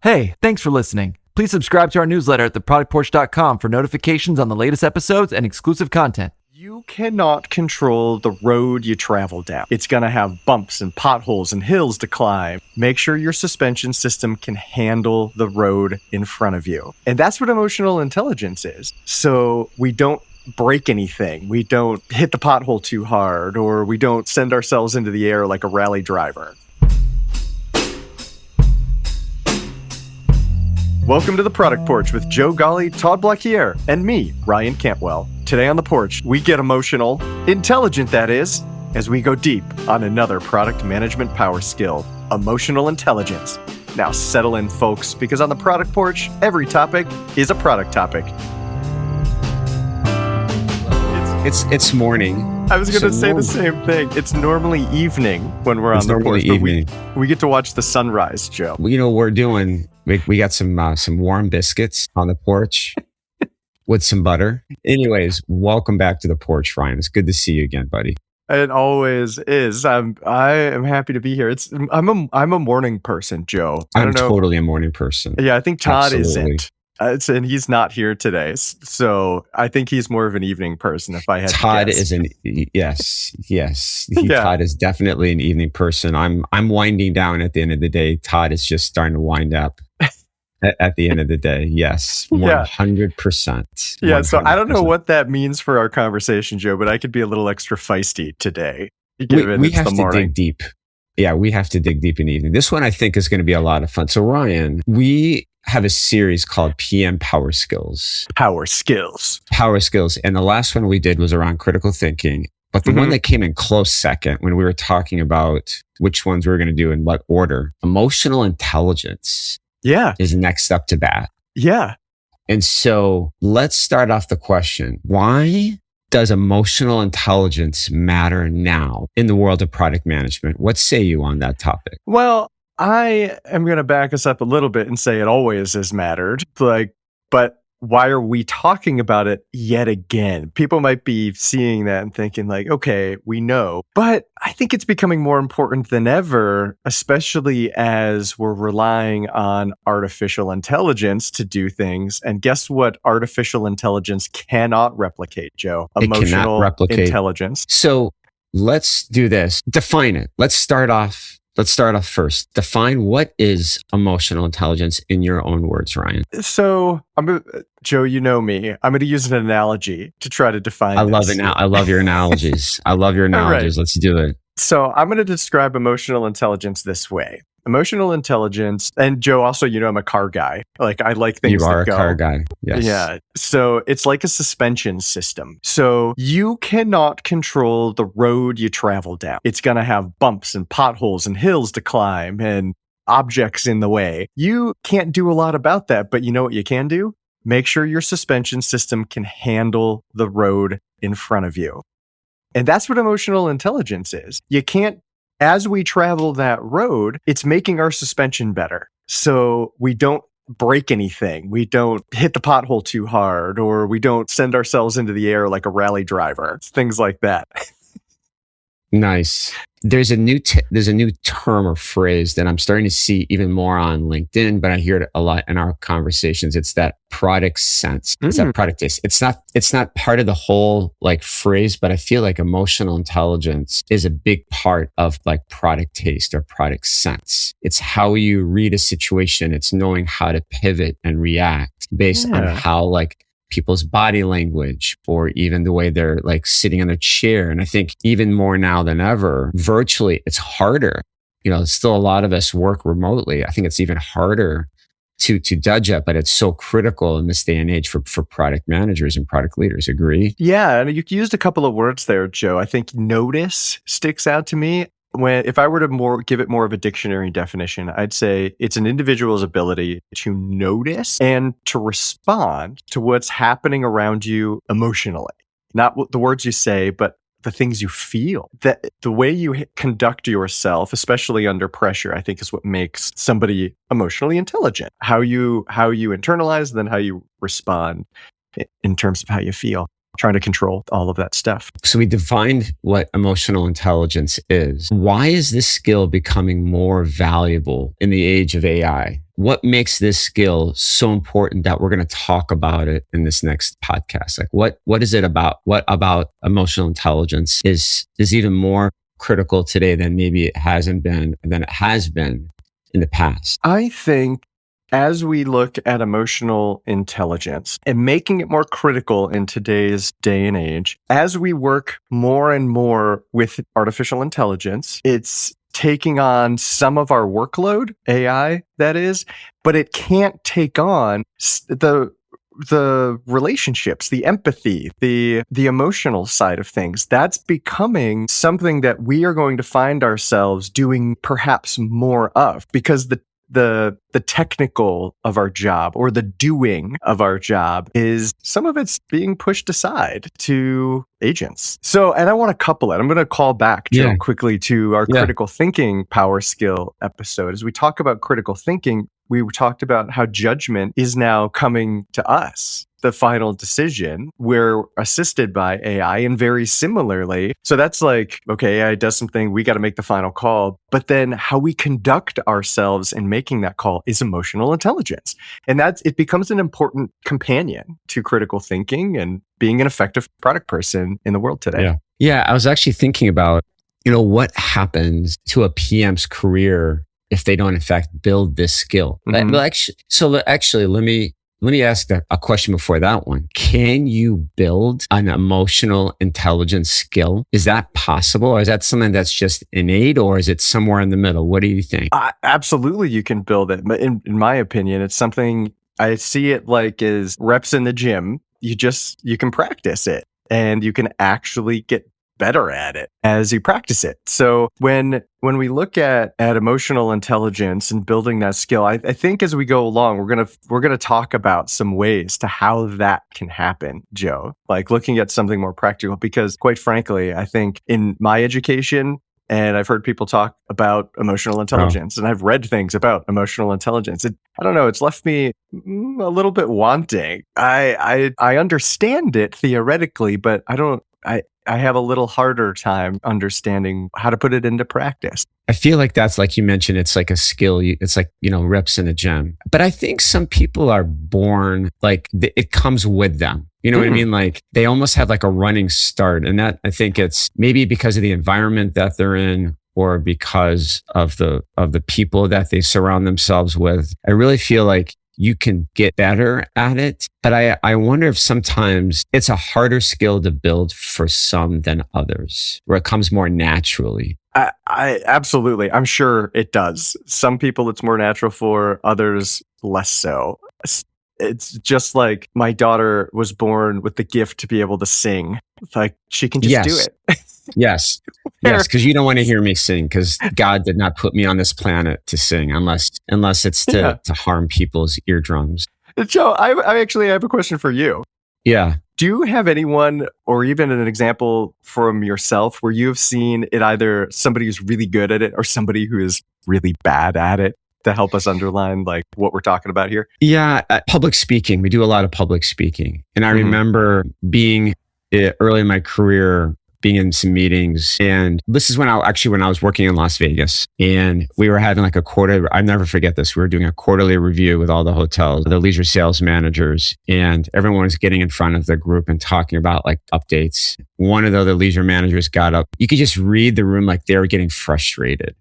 Hey, thanks for listening. Please subscribe to our newsletter at theproductporch.com for notifications on the latest episodes and exclusive content. You cannot control the road you travel down. It's going to have bumps and potholes and hills to climb. Make sure your suspension system can handle the road in front of you. And that's what emotional intelligence is. So we don't break anything. We don't hit the pothole too hard, or we don't send ourselves into the air like a rally driver. Welcome to the Product Porch with Joe Ghali, Todd and me, Ryan Cantwell. Today on the Porch, we get emotional, intelligent that is, as we go deep on another product management power skill, emotional intelligence. Now settle in, folks, because on the Product Porch, every topic is a product topic. It's morning. I was going to say the same thing. It's normally evening when we're on the porch, but we get to watch the sunrise, Joe. You know what we're doing? We got some warm biscuits on the porch with some butter. Anyways, welcome back to the porch, Ryan. It's good to see you again, buddy. It always is. I am happy to be here. I'm a morning person, Joe. I'm totally a morning person. Yeah, I think Todd Absolutely. isn't. And he's not here today, so I think he's more of an evening person. If I had Todd to guess. yes. Todd is definitely an evening person. I'm winding down at the end of the day. Todd is just starting to wind up at the end of the day. Yes, 100%. Yeah. So I don't know what that means for our conversation, Joe, but I could be a little extra feisty today. We have to dig deep. Yeah, we have to dig deep in the evening. This one I think is going to be a lot of fun. So Ryan, we have a series called PM Power Skills. Power Skills. And the last one we did was around critical thinking. But the one that came in close second when we were talking about which ones we were going to do in what order, emotional intelligence is next up to bat. Yeah. And so let's start off the question. Why does emotional intelligence matter now in the world of product management? What say you on that topic? Well, I am going to back us up a little bit and say it always has mattered. But why are we talking about it yet again? People might be seeing that and thinking like, okay, we know. But I think it's becoming more important than ever, especially as we're relying on artificial intelligence to do things. And guess what artificial intelligence cannot replicate, Joe? Emotional intelligence. So let's do this. Define it. Let's start off first. Define what is emotional intelligence in your own words, Ryan. So, Joe, you know me. I'm going to use an analogy to try to define I love it now. I love your analogies. Right. Let's do it. So I'm going to describe emotional intelligence this way. Emotional intelligence, and Joe, also, you know, I'm a car guy. Like, I like things that go. You are a car guy, yes. Yeah. So it's like a suspension system. So you cannot control the road you travel down. It's going to have bumps and potholes and hills to climb and objects in the way. You can't do a lot about that, but you know what you can do? Make sure your suspension system can handle the road in front of you. And that's what emotional intelligence is. You can't. As we travel that road, it's making our suspension better. So we don't break anything. We don't hit the pothole too hard, or we don't send ourselves into the air like a rally driver. Things like that. Nice. There's a new term or phrase that I'm starting to see even more on LinkedIn, but I hear it a lot in our conversations. It's that product sense. It's that product taste. It's not part of the whole like phrase, but I feel like emotional intelligence is a big part of like product taste or product sense. It's how you read a situation. It's knowing how to pivot and react based on how like people's body language or even the way they're like sitting in their chair. And I think even more now than ever, virtually, it's harder. You know, still a lot of us work remotely. I think it's even harder to judge it, but it's so critical in this day and age for product managers and product leaders. Agree? Yeah. And you used a couple of words there, Joe. I think notice sticks out to me. If I were to give it more of a dictionary definition, I'd say it's an individual's ability to notice and to respond to what's happening around you emotionally. Not the words you say, but the things you feel. That the way you conduct yourself, especially under pressure, I think is what makes somebody emotionally intelligent. How you internalize, then how you respond in terms of how you feel. trying to control all of that stuff. So we defined what emotional intelligence is. Why is this skill becoming more valuable in the age of AI? What makes this skill so important that we're going to talk about it in this next podcast? Like what is it about? What about emotional intelligence is even more critical today than maybe it has been in the past? I think as we look at emotional intelligence and making it more critical in today's day and age, as we work more and more with artificial intelligence, it's taking on some of our workload, AI that is, but it can't take on the relationships, the empathy, the emotional side of things. That's becoming something that we are going to find ourselves doing perhaps more of, because the technical of our job or the doing of our job is some of it's being pushed aside to agents. So, and I want to couple it. I'm going to call back, Joe, quickly to our critical thinking power skill episode. As we talk about critical thinking, we talked about how judgment is now coming to us. The final decision, we're assisted by AI, and very similarly. So that's like, okay, AI does something, we got to make the final call. But then how we conduct ourselves in making that call is emotional intelligence. And it becomes an important companion to critical thinking and being an effective product person in the world today. Yeah. I was actually thinking about, what happens to a PM's career if they don't in fact build this skill. Mm-hmm. Let me ask a question before that one. Can you build an emotional intelligence skill? Is that possible? Or is that something that's just innate, or is it somewhere in the middle? What do you think? Absolutely, you can build it. But in my opinion, it's something I see it like is reps in the gym. You can practice it, and you can actually get better at it as you practice it. So when we look at emotional intelligence and building that skill, I think as we go along, we're gonna talk about some ways to how that can happen, Joe. Like looking at something more practical, because quite frankly, I think in my education, and I've heard people talk about emotional intelligence, and I've read things about emotional intelligence. I don't know, it's left me a little bit wanting. I understand it theoretically, but I have a little harder time understanding how to put it into practice. I feel like that's, like you mentioned, it's like a skill. It's like, reps in the gym. But I think some people are born, like it comes with them. You know what I mean? Like they almost have like a running start. And that, I think it's maybe because of the environment that they're in, or because of the people that they surround themselves with. I really feel like you can get better at it. But I wonder if sometimes it's a harder skill to build for some than others, where it comes more naturally. I absolutely, I'm sure it does. Some people it's more natural for, others less so. It's just like my daughter was born with the gift to be able to sing. Like she can just do it. Yes, because you don't want to hear me sing, because God did not put me on this planet to sing unless it's to harm people's eardrums. Joe, I actually have a question for you. Yeah. Do you have anyone, or even an example from yourself, where you've seen it either somebody who's really good at it or somebody who is really bad at it, to help us underline like what we're talking about here? Yeah, public speaking. We do a lot of public speaking, and I remember being early in my career, being in some meetings. And this is when I was working in Las Vegas, and we were having like I never forget this. We were doing a quarterly review with all the hotels, the leisure sales managers, and everyone was getting in front of the group and talking about like updates. One of the other leisure managers got up. You could just read the room, like they were getting frustrated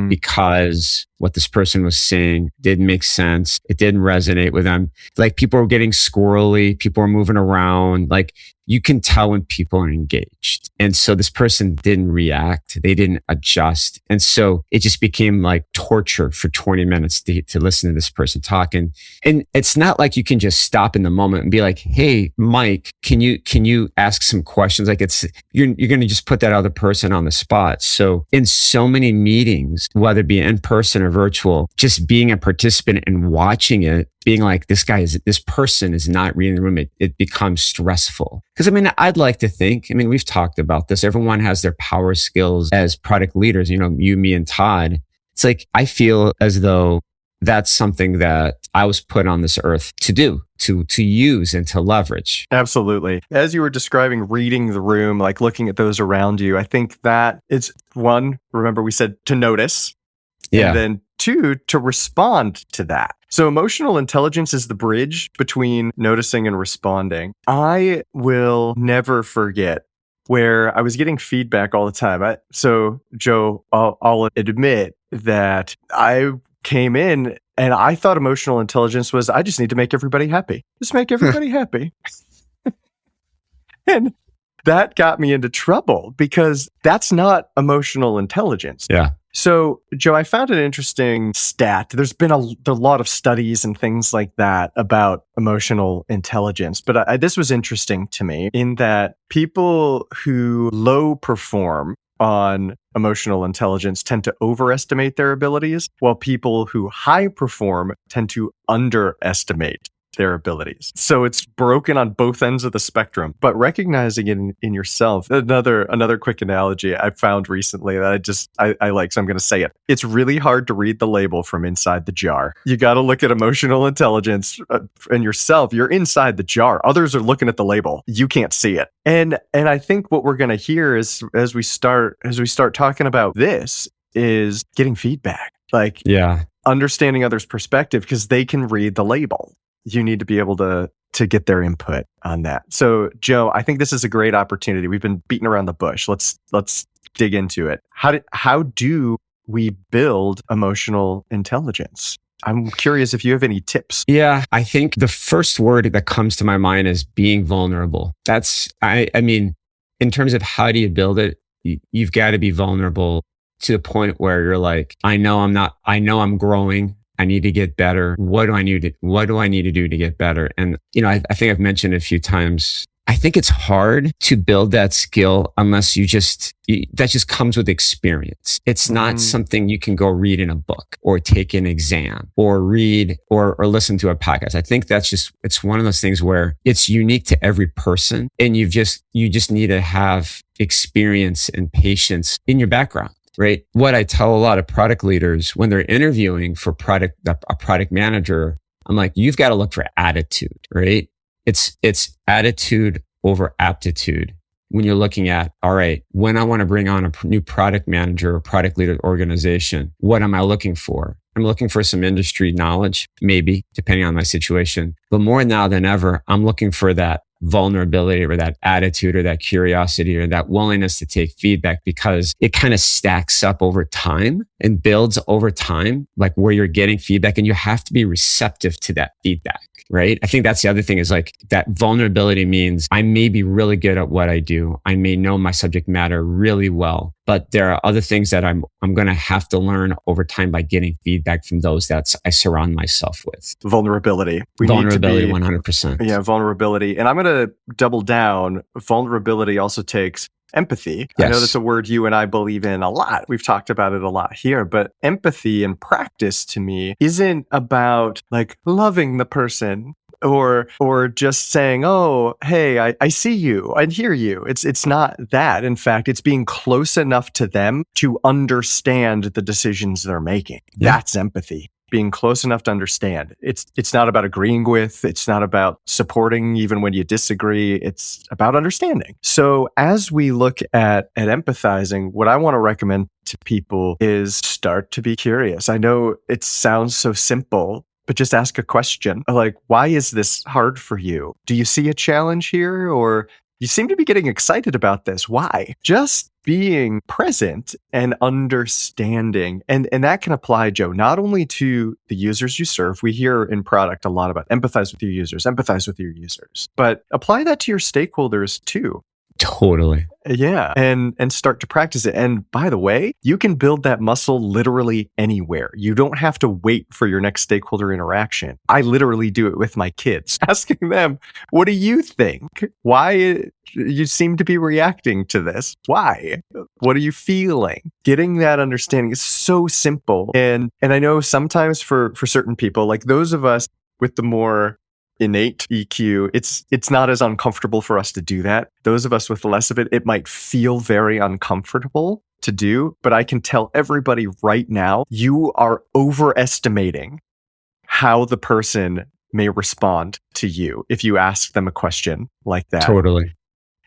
because what this person was saying didn't make sense. It didn't resonate with them. Like people were getting squirrely. People were moving around. Like you can tell when people are engaged. And so this person didn't react. They didn't adjust. And so it just became like torture for 20 minutes to listen to this person talking. And it's not like you can just stop in the moment and be like, hey, Mike, can you ask some questions? Like you're going to just put that other person on the spot. So in so many meetings, whether it be in person or virtual, just being a participant and watching it, being like, this person is not reading the room. It becomes stressful. Because I'd like to think, we've talked about this. Everyone has their power skills as product leaders, you, me, and Todd. It's like, I feel as though that's something that I was put on this earth to do, to use and to leverage. Absolutely. As you were describing reading the room, like looking at those around you, I think that it's one, remember we said to notice, Yeah. and then two, to respond to that. So emotional intelligence is the bridge between noticing and responding. I will never forget where I was getting feedback all the time. So Joe, I'll admit that I came in and I thought emotional intelligence was, I just need to make everybody happy. Just make everybody happy. And that got me into trouble because that's not emotional intelligence. Yeah. So, Joe, I found an interesting stat. There's been a lot of studies and things like that about emotional intelligence, but this was interesting to me in that people who low perform on emotional intelligence tend to overestimate their abilities, while people who high perform tend to underestimate their abilities. So it's broken on both ends of the spectrum, but recognizing it in yourself. Another quick analogy I found recently that I like, so I'm going to say it. It's really hard to read the label from inside the jar. You got to look at emotional intelligence and yourself. You're inside the jar. Others are looking at the label. You can't see it. And I think what we're going to hear is as we start talking about this is getting feedback, like understanding others' perspective because they can read the label. You need to be able to get their input on that. So, Joe, I think this is a great opportunity. We've been beating around the bush. Let's dig into it. How do we build emotional intelligence? I'm curious if you have any tips. Yeah, I think the first word that comes to my mind is being vulnerable. I mean, in terms of how do you build it, you've got to be vulnerable to the point where you're like, I know I'm growing. I need to get better. What do I need to do to get better? And, I think I've mentioned a few times, I think it's hard to build that skill unless that just comes with experience. It's not something you can go read in a book or take an exam or read or listen to a podcast. I think it's one of those things where it's unique to every person and you just need to have experience and patience in your background. Right. What I tell a lot of product leaders when they're interviewing for a product manager, I'm like, you've got to look for attitude, right? It's attitude over aptitude. When you're looking at, all right, when I want to bring on a new product manager or product leader organization, what am I looking for? I'm looking for some industry knowledge, maybe, depending on my situation. But more now than ever, I'm looking for that vulnerability or that attitude or that curiosity or that willingness to take feedback because it kind of stacks up over time and builds over time, like where you're getting feedback and you have to be receptive to that feedback. Right. I think that's the other thing is like that vulnerability means I may be really good at what I do. I may know my subject matter really well, but there are other things that I'm going to have to learn over time by getting feedback from those that I surround myself with. Vulnerability. Vulnerability, 100%. Yeah, vulnerability. And I'm going to double down. Vulnerability also takes empathy. Yes. I know that's a word you and I believe in a lot. We've talked about it a lot here, but empathy in practice to me isn't about like loving the person or just saying, oh, hey, I see you, I hear you. It's not that. In fact, it's being close enough to them to understand the decisions they're making. Yeah. That's empathy. Being close enough to understand. It's not about agreeing with, it's not about supporting even when you disagree. It's about understanding. So as we look at empathizing, what I want to recommend to people is start to be curious. I know it sounds so simple, but just ask a question like, why is this hard for you? Do you see a challenge here? Or you seem to be getting excited about this. Why? Just being present and understanding. And that can apply, Joe, not only to the users you serve. We hear in product a lot about empathize with your users, but apply that to your stakeholders too. Totally. Yeah. And start to practice it. And by the way, you can build that muscle literally anywhere. You don't have to wait for your next stakeholder interaction. I literally do it with my kids, asking them, what do you think? Why you seem to be reacting to this? Why? What are you feeling? Getting that understanding is so simple. And I know sometimes for certain people, like those of us with the more innate EQ, it's not as uncomfortable for us to do that. Those of us with less of it, it might feel very uncomfortable to do, but I can tell everybody right now, you are overestimating how the person may respond to you if you ask them a question like that. Totally.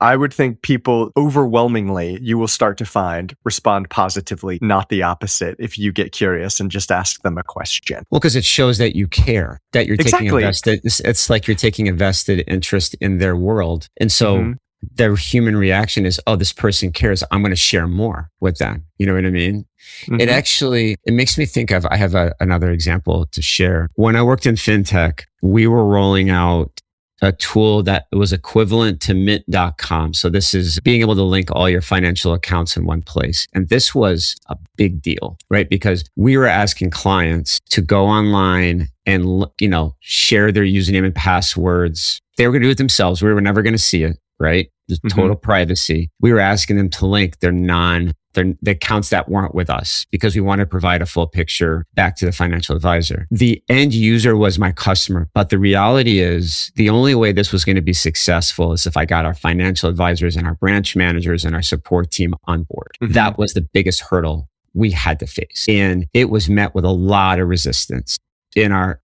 I would think people overwhelmingly, you will start to find, respond positively, not the opposite, if you get curious and just ask them a question. Well, because it shows that you care, that you're taking a vested, it's like you're taking a vested interest in their world. And so their human reaction is, oh, this person cares. I'm going to share more with them. You know what I mean? It makes me think of, I have another example to share. When I worked in FinTech, we were rolling out a tool that was equivalent to mint.com. So this is being able to link all your financial accounts in one place. And this was a big deal, right? Because we were asking clients to go online and, share their username and passwords. They were going to do it themselves. We were never going to see it, right? Just total privacy. We were asking them to link the accounts that weren't with us because we want to provide a full picture back to the financial advisor. The end user was my customer. But the reality is the only way this was going to be successful is if I got our financial advisors and our branch managers and our support team on board. That was the biggest hurdle we had to face. And it was met with a lot of resistance in our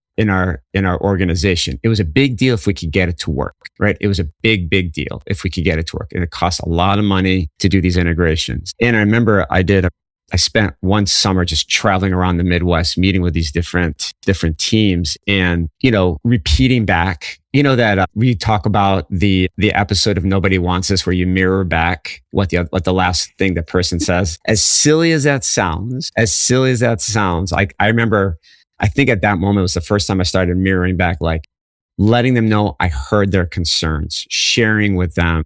organization. It was a big deal if we could get it to work, right? It was a big deal if we could get it to work. And it cost a lot of money to do these integrations. And I remember I spent one summer just traveling around the Midwest, meeting with these different teams and, repeating back, that we talk about the episode of Nobody Wants This where you mirror back what the last thing the person says. As silly as that sounds, I remember, I think at that moment it was the first time I started mirroring back, like letting them know I heard their concerns, sharing with them,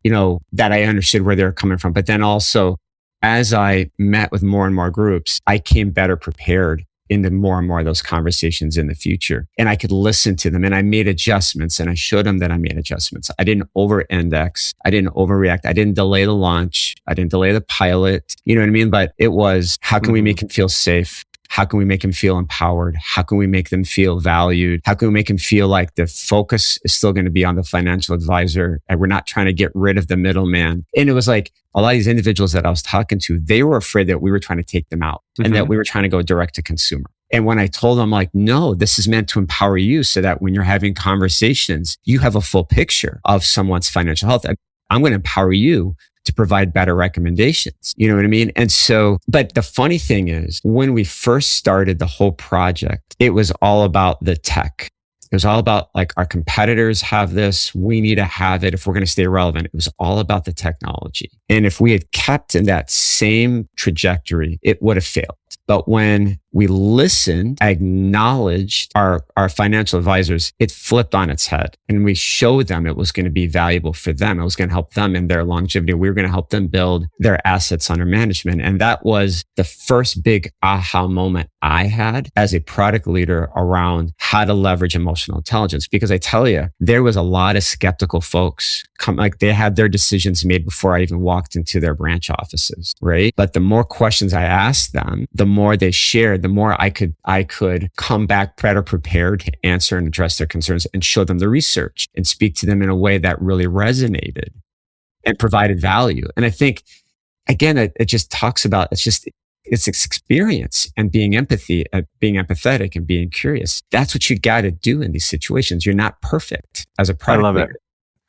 that I understood where they're coming from. But then also, as I met with more and more groups, I came better prepared into more and more of those conversations in the future. And I could listen to them and I made adjustments and I showed them that I made adjustments. I didn't over-index. I didn't overreact. I didn't delay the launch. I didn't delay the pilot. You know what I mean? But it was, how can we make them feel safe? How can we make them feel empowered? How can we make them feel valued? How can we make them feel like the focus is still going to be on the financial advisor and we're not trying to get rid of the middleman? And it was like a lot of these individuals that I was talking to, they were afraid that we were trying to take them out and that we were trying to go direct to consumer. And when I told them, like, no, this is meant to empower you so that when you're having conversations, you have a full picture of someone's financial health. I'm going to empower you to provide better recommendations. You know what I mean? And so, but the funny thing is, when we first started the whole project, it was all about the tech. It was all about like, our competitors have this, we need to have it if we're going to stay relevant. It was all about the technology. And if we had kept in that same trajectory, it would have failed. But when we listened, acknowledged our financial advisors, it flipped on its head. And we showed them it was going to be valuable for them. It was going to help them in their longevity. We were going to help them build their assets under management. And that was the first big aha moment I had as a product leader around how to leverage emotional intelligence. Because I tell you, there was a lot of skeptical folks they had their decisions made before I even walked into their branch offices, right? But the more questions I asked them, the more they shared, the more I could come back better prepared to answer and address their concerns and show them the research and speak to them in a way that really resonated and provided value. And I think, again, it just talks about, it's experience and being empathetic and being curious. That's what you got to do in these situations. You're not perfect as a product leader. I love it.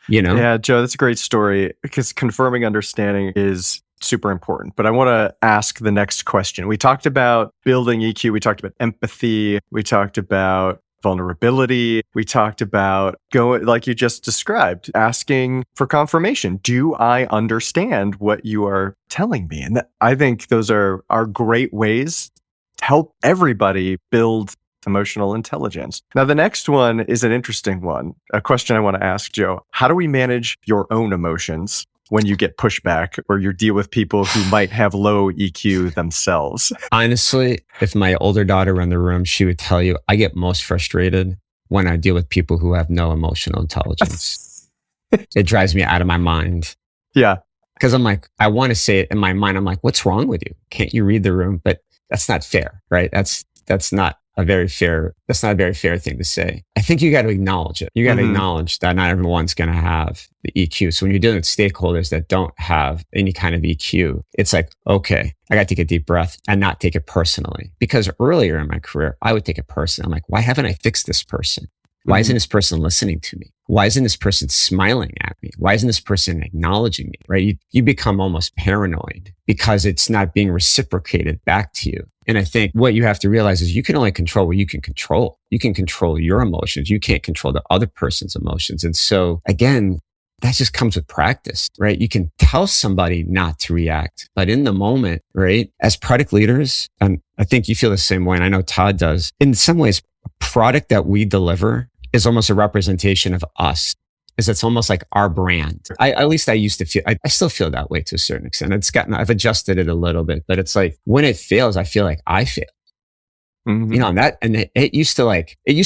Yeah, Joe, that's a great story because confirming understanding is super important. But I want to ask the next question. We talked about building EQ. We talked about empathy. We talked about vulnerability. We talked about going, like you just described, asking for confirmation. Do I understand what you are telling me? And I think those are great ways to help everybody build emotional intelligence. Now, the next one is an interesting one. A question I want to ask, Joe. How do we manage your own emotions when you get pushback or you deal with people who might have low EQ themselves? Honestly, if my older daughter were in the room, she would tell you, I get most frustrated when I deal with people who have no emotional intelligence. It drives me out of my mind. Yeah. Because I'm like, I want to say it in my mind. I'm like, what's wrong with you? Can't you read the room? But that's not fair, right? That's not a very fair thing to say. I think you got to acknowledge it. You got to acknowledge that not everyone's going to have the EQ. So when you're dealing with stakeholders that don't have any kind of EQ, it's like, okay, I got to take a deep breath and not take it personally. Because earlier in my career, I would take it personally. I'm like, why haven't I fixed this person? Why isn't this person listening to me? Why isn't this person smiling at me? Why isn't this person acknowledging me, right? You become almost paranoid because it's not being reciprocated back to you. And I think what you have to realize is you can only control what you can control. You can control your emotions. You can't control the other person's emotions. And so again, that just comes with practice, right? You can tell somebody not to react, but in the moment, right? As product leaders, and I think you feel the same way, and I know Todd does, in some ways, a product that we deliver is almost a representation of us. It's almost like our brand. At least I used to feel, I still feel that way to a certain extent. I've adjusted it a little bit, but it's like when it fails, I feel like I fail. You know, it used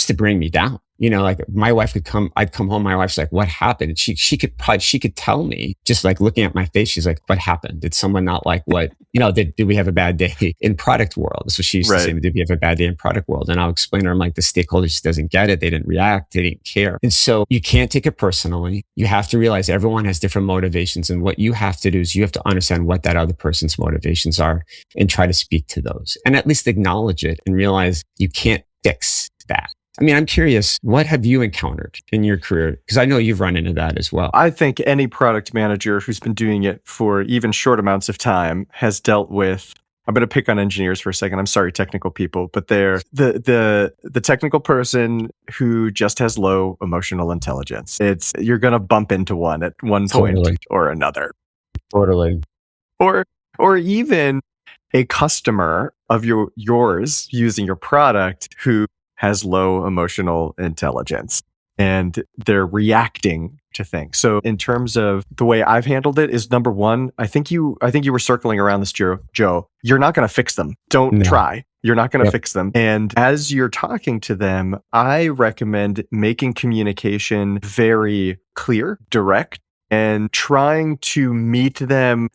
to bring me down. You know, like my wife I'd come home, my wife's like, what happened? And she could tell me just like looking at my face. She's like, what happened? Did someone not like what, you know, did we have a bad day in product world? That's what she used to say. Did we have a bad day in product world? And I'll explain to her, I'm like, the stakeholder just doesn't get it. They didn't react. They didn't care. And so you can't take it personally. You have to realize everyone has different motivations. And what you have to do is you have to understand what that other person's motivations are and try to speak to those and at least acknowledge it and realize you can't fix that. I mean, I'm curious, what have you encountered in your career? Because I know you've run into that as well. I think any product manager who's been doing it for even short amounts of time has dealt with, I'm going to pick on engineers for a second. I'm sorry, technical people, but they're the technical person who just has low emotional intelligence. You're going to bump into one at one point or another. Totally. Or even a customer of yours using your product who has low emotional intelligence and they're reacting to things. So in terms of the way I've handled it is number one, I think you were circling around this, Joe. You're not going to fix them. Don't try. You're not going to fix them. And as you're talking to them, I recommend making communication very clear, direct, and trying to meet them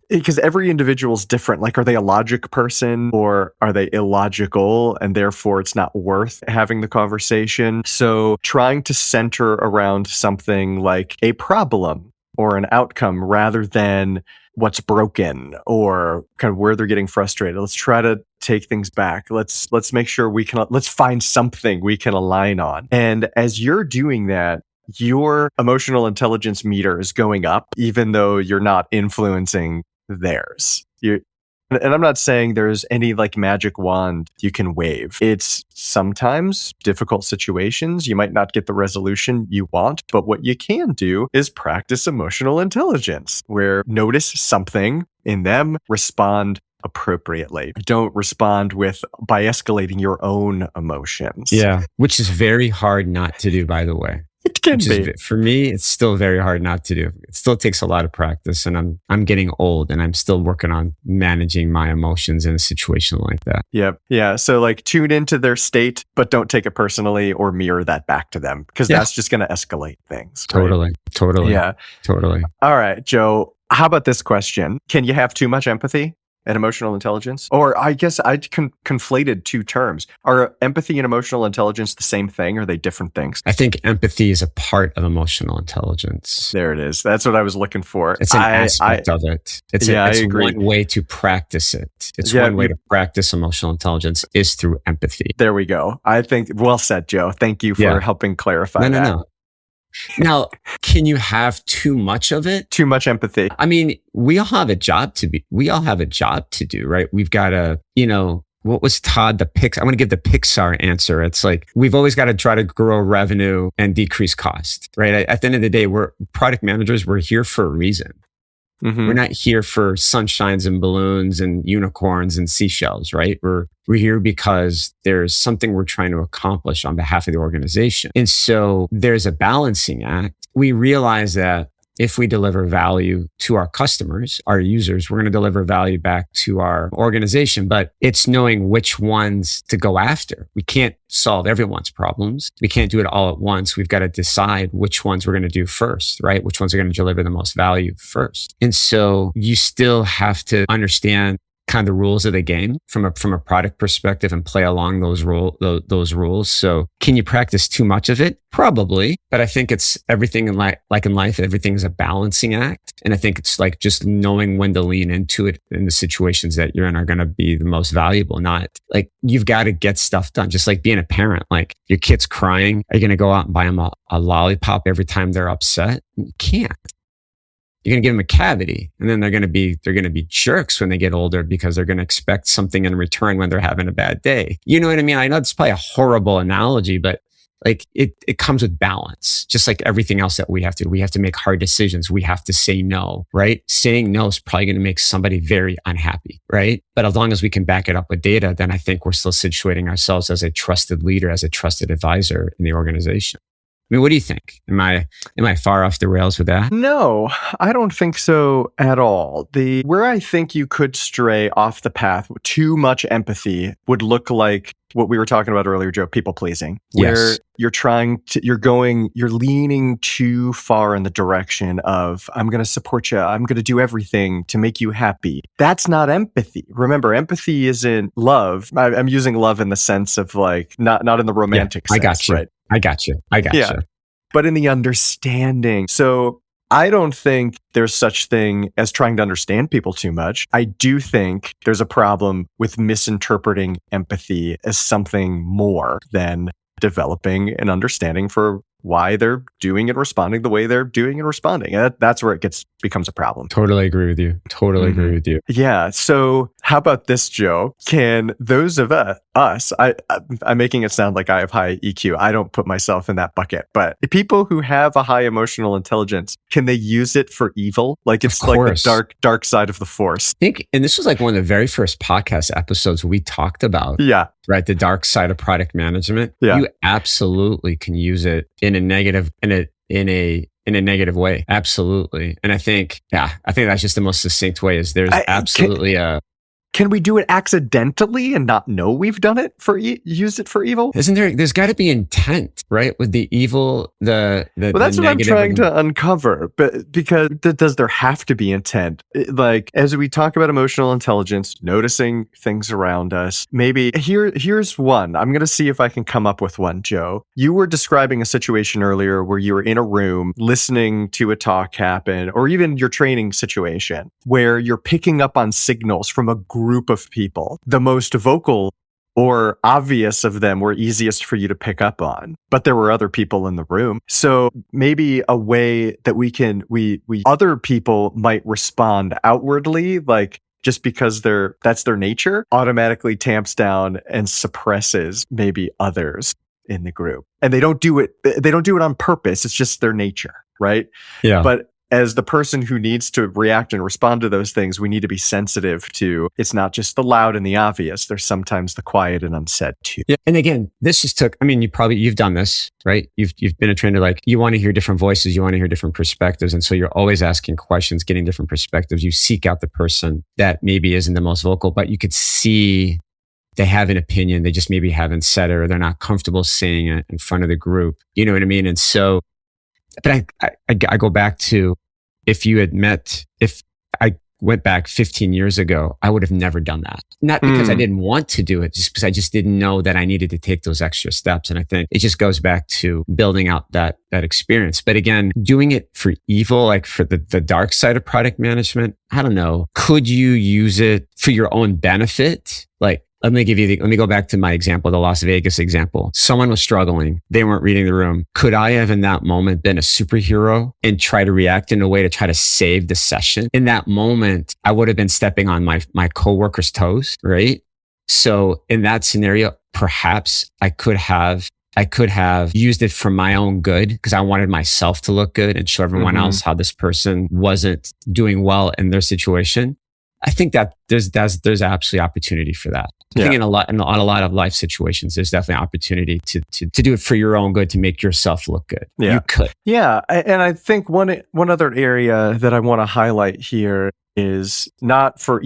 because every individual is different. Like, are they a logic person or are they illogical? And therefore it's not worth having the conversation. So trying to center around something like a problem or an outcome rather than what's broken or kind of where they're getting frustrated. Let's try to take things back. Let's make sure let's find something we can align on. And as you're doing that, your emotional intelligence meter is going up, even though you're not influencing theirs. And I'm not saying there's any like magic wand you can wave. It's sometimes difficult situations. You might not get the resolution you want, but what you can do is practice emotional intelligence, where notice something in them, respond appropriately. Don't respond by escalating your own emotions. Yeah, which is very hard not to do, by the way. It can be. For me, it's still very hard not to do. It still takes a lot of practice, and I'm getting old, and I'm still working on managing my emotions in a situation like that. Yep. Yeah. So like tune into their state, but don't take it personally or mirror that back to them, because that's just going to escalate things. Right? Totally. Yeah. Totally. All right, Joe, how about this question? Can you have too much empathy and emotional intelligence? Or I guess I conflated two terms. Are empathy and emotional intelligence the same thing? Or are they different things? I think empathy is a part of emotional intelligence. There it is. That's what I was looking for. It's an aspect of it. It's one way to practice it. It's one way to practice emotional intelligence is through empathy. There we go. I think, well said, Joe. Thank you for helping clarify that. No. Now, can you have too much of it? Too much empathy. I mean, we all have a job to do, right? We've got to, what was Todd, I'm going to give the Pixar answer. It's like, we've always got to try to grow revenue and decrease cost, right? At the end of the day, we're product managers. We're here for a reason. Mm-hmm. We're not here for sunshines and balloons and unicorns and seashells, right? We're here because there's something we're trying to accomplish on behalf of the organization. And so there's a balancing act. We realize that if we deliver value to our customers, our users, we're going to deliver value back to our organization, but it's knowing which ones to go after. We can't solve everyone's problems. We can't do it all at once. We've got to decide which ones we're going to do first, right? Which ones are going to deliver the most value first. And so you still have to understand kind of the rules of the game from a product perspective and play along those rules. So can you practice too much of it? Probably, but I think it's everything in life, everything is a balancing act. And I think it's like just knowing when to lean into it in the situations that you're in are going to be the most valuable. Not like you've got to get stuff done. Just like being a parent, like your kid's crying. Are you going to go out and buy them a lollipop every time they're upset? You can't. You're going to give them a cavity, and then they're going to be jerks when they get older because they're going to expect something in return when they're having a bad day. You know what I mean? I know it's probably a horrible analogy, but like it comes with balance, just like everything else that we have to do. We have to make hard decisions. We have to say no, right? Saying no is probably going to make somebody very unhappy, right? But as long as we can back it up with data, then I think we're still situating ourselves as a trusted leader, as a trusted advisor in the organization. I mean, what do you think? Am I far off the rails with that? No, I don't think so at all. Where I think you could stray off the path, too much empathy would look like what we were talking about earlier, Joe, people pleasing, where you're leaning too far in the direction of, I'm going to support you. I'm going to do everything to make you happy. That's not empathy. Remember, empathy isn't love. I'm using love in the sense of like, not in the romantic sense. I got you. Right? I got you. But in the understanding. So I don't think there's such thing as trying to understand people too much. I do think there's a problem with misinterpreting empathy as something more than developing an understanding for why they're doing and responding the way they're doing and responding. And that's where it becomes a problem. Totally agree with you. Agree with you. Yeah. So how about this, Joe? Can those of us, I'm making it sound like I have high EQ. I don't put myself in that bucket, but people who have a high emotional intelligence, can they use it for evil? Like it's like the dark side of the force. I think, and this was like one of the very first podcast episodes we talked about. Yeah. Right. The dark side of product management. Yeah. You absolutely can use it in a negative way. Absolutely. And I think that's just the most succinct way is there's Can we do it accidentally and not know we've done it used it for evil? There's got to be intent, right? With the evil, well, that's what I'm trying to uncover. But because does there have to be intent? Like as we talk about emotional intelligence, noticing things around us, maybe here's one. I'm going to see if I can come up with one, Joe. You were describing a situation earlier where you were in a room listening to a talk happen, or even your training situation where you're picking up on signals from a group of people. The most vocal or obvious of them were easiest for you to pick up on, but there were other people in the room. So maybe a way that we other people might respond outwardly, like just because that's their nature, automatically tamps down and suppresses maybe others in the group. And they don't do it on purpose. It's just their nature, right? Yeah. But as the person who needs to react and respond to those things, we need to be sensitive to, it's not just the loud and the obvious. There's sometimes the quiet and unsaid too. Yeah. And again, this just took, you've done this, right? You've been a trainer, like you want to hear different voices, you want to hear different perspectives. And so you're always asking questions, getting different perspectives. You seek out the person that maybe isn't the most vocal, but you could see they have an opinion. They just maybe haven't said it, or they're not comfortable saying it in front of the group. You know what I mean? And so, but I go back to, if I went back 15 years ago, I would have never done that. Not because I didn't want to do it, just because I just didn't know that I needed to take those extra steps. And I think it just goes back to building out that experience. But again, doing it for evil, like for the dark side of product management, I don't know. Could you use it for your own benefit? Like, let me go back to my example, the Las Vegas example. Someone was struggling. They weren't reading the room. Could I have in that moment been a superhero and try to react in a way to try to save the session? In that moment, I would have been stepping on my coworker's toes, right? So in that scenario, perhaps I could have used it for my own good because I wanted myself to look good and show everyone else how this person wasn't doing well in their situation. I think that there's absolutely opportunity for that. I think in a lot of life situations, there's definitely opportunity to do it for your own good, to make yourself look good. Yeah. You could. Yeah. And I think one other area that I want to highlight here is not for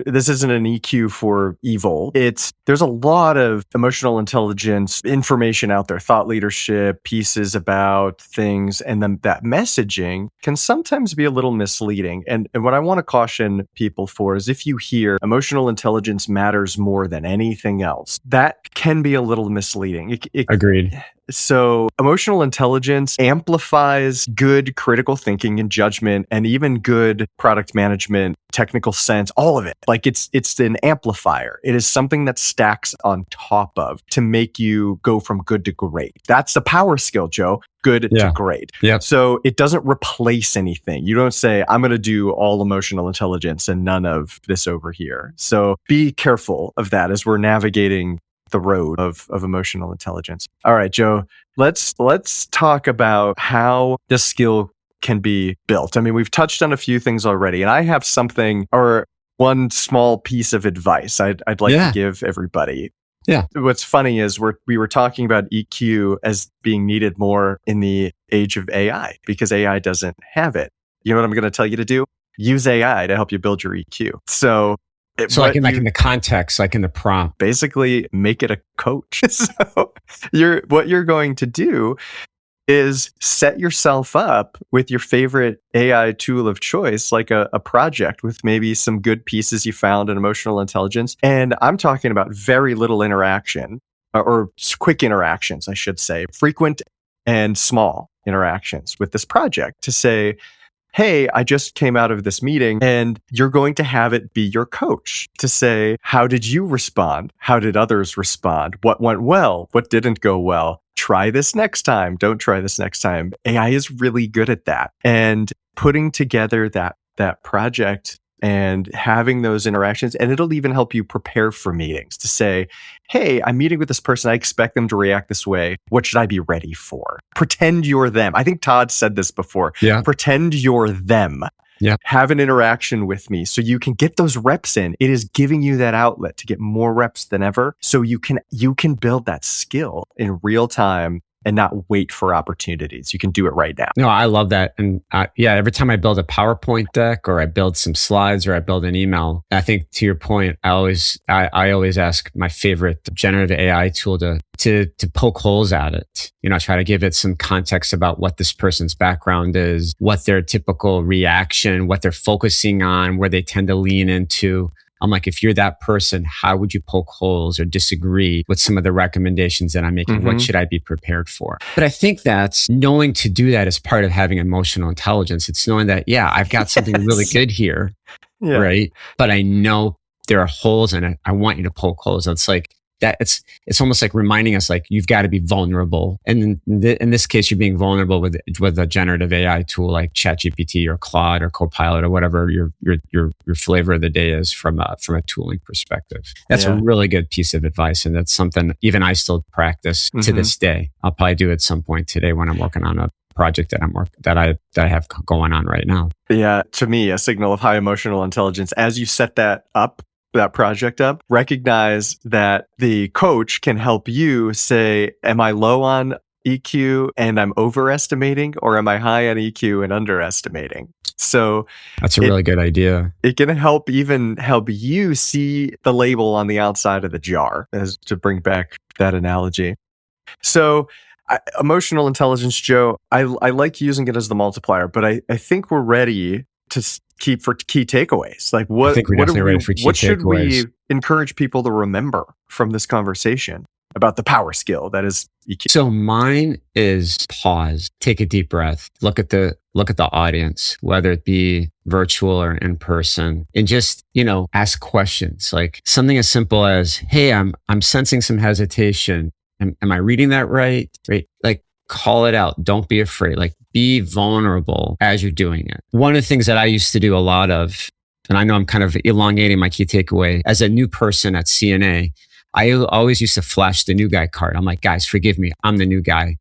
this isn't an EQ for evil. There's a lot of emotional intelligence information out there, thought leadership, pieces about things, and then that messaging can sometimes be a little misleading. And what I want to caution people for is if you hear emotional intelligence matters more than anything else, that can be a little misleading. Agreed. So emotional intelligence amplifies good critical thinking and judgment and even good product management, technical sense, all of it. Like it's an amplifier. It is something that stacks on top of to make you go from good to great. That's the power skill, Joe. Good to great. Yep. So it doesn't replace anything. You don't say, I'm going to do all emotional intelligence and none of this over here. So be careful of that as we're navigating the road of emotional intelligence. All right, Joe, let's talk about how this skill can be built. I mean, we've touched on a few things already, and I have something or one small piece of advice I'd like to give everybody. Yeah. What's funny is we were talking about EQ as being needed more in the age of AI because AI doesn't have it. You know what I'm going to tell you to do? Use AI to help you build your EQ. So like in the context, like in the prompt. Basically, make it a coach. So what you're going to do is set yourself up with your favorite AI tool of choice, like a project with maybe some good pieces you found in emotional intelligence. And I'm talking about very little interaction or quick interactions, I should say, frequent and small interactions with this project to say, hey, I just came out of this meeting, and you're going to have it be your coach to say, how did you respond? How did others respond? What went well? What didn't go well? Try this next time. Don't try this next time. AI is really good at that. And putting together that project and having those interactions, and it'll even help you prepare for meetings to say, hey, I'm meeting with this person. I expect them to react this way. What should I be ready for? Pretend you're them. I think Todd said this before. Yeah. Pretend you're them. Yeah. Have an interaction with me so you can get those reps in. It is giving you that outlet to get more reps than ever. So you can build that skill in real time and not wait for opportunities. You can do it right now. No, I love that. And every time I build a PowerPoint deck or I build some slides or I build an email, I think to your point, I always ask my favorite generative AI tool to poke holes at it. Try to give it some context about what this person's background is, what their typical reaction, what they're focusing on, where they tend to lean into. I'm like, if you're that person, how would you poke holes or disagree with some of the recommendations that I'm making? Mm-hmm. What should I be prepared for? But I think that's knowing to do that is part of having emotional intelligence. It's knowing that, I've got something really good here, right? But I know there are holes in it. I want you to poke holes. It's like that. It's almost like reminding us, like, you've got to be vulnerable. And in this case, you're being vulnerable with a generative AI tool like ChatGPT or Claude or Copilot or whatever your flavor of the day is from a tooling perspective. That's a really good piece of advice, and that's something even I still practice to this day. I'll probably do it at some point today when I'm working on a project that I have going on right now. Yeah, to me, a signal of high emotional intelligence as you set that project up, recognize that the coach can help you say, am I low on EQ and I'm overestimating, or am I high on EQ and underestimating? So that's a really good idea. It can help you see the label on the outside of the jar, as to bring back that analogy. So emotional intelligence, Joe, I like using it as the multiplier, but I think we're ready to keep for key takeaways. Like what should we encourage people to remember from this conversation about the power skill that is EQ? So mine is pause, take a deep breath, look at the audience, whether it be virtual or in person, and just, ask questions. Like something as simple as, hey, I'm sensing some hesitation. Am I reading that right? Right? Like, call it out. Don't be afraid. Like, be vulnerable as you're doing it. One of the things that I used to do a lot of, and I know I'm kind of elongating my key takeaway, as a new person at CNA, I always used to flash the new guy card. I'm like, guys, forgive me. I'm the new guy.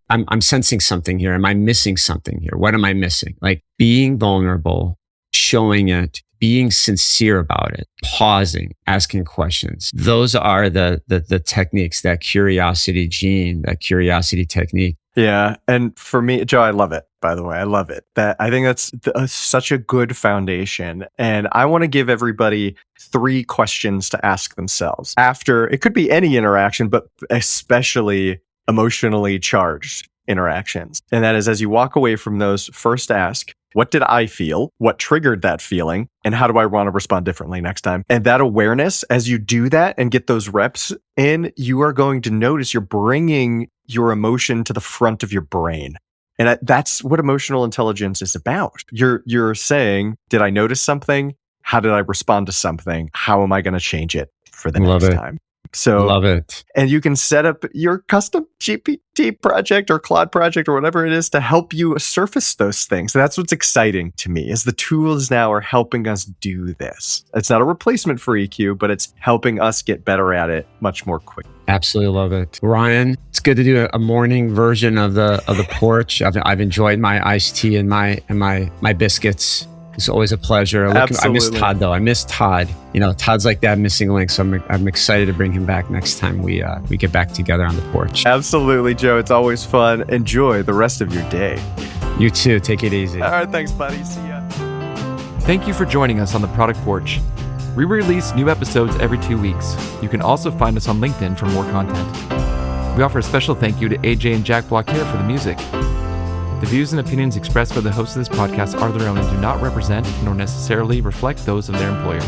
I'm sensing something here. Am I missing something here? What am I missing? Like, being vulnerable, showing it, being sincere about it, pausing, asking questions. Those are the techniques, that curiosity gene, that curiosity technique Yeah. And for me, Joe, I love it, by the way. I love it. I think that's such a good foundation. And I want to give everybody 3 questions to ask themselves after. It could be any interaction, but especially emotionally charged interactions. And that is, as you walk away from those, first ask, what did I feel? What triggered that feeling? And how do I want to respond differently next time? And that awareness, as you do that and get those reps in, you are going to notice you're bringing your emotion to the front of your brain. And that's what emotional intelligence is about. You're saying, did I notice something? How did I respond to something? How am I going to change it for the next time? So love it. And you can set up your custom GPT project or Claude project or whatever it is to help you surface those things. That's what's exciting to me, is the tools now are helping us do this. It's not a replacement for EQ, but it's helping us get better at it much more quickly. Absolutely love it. Ryan, it's good to do a morning version of the Porch. I've enjoyed my iced tea and my biscuits. It's always a pleasure. I miss Todd though. I miss Todd. Todd's like that missing link. So I'm excited to bring him back next time we get back together on the porch. Absolutely, Joe. It's always fun. Enjoy the rest of your day. You too. Take it easy. All right. Thanks, buddy. See ya. Thank you for joining us on the Product Porch. We release new episodes every 2 weeks. You can also find us on LinkedIn for more content. We offer a special thank you to AJ and Jack Blockhair for the music. The views and opinions expressed by the hosts of this podcast are their own and do not represent nor necessarily reflect those of their employer.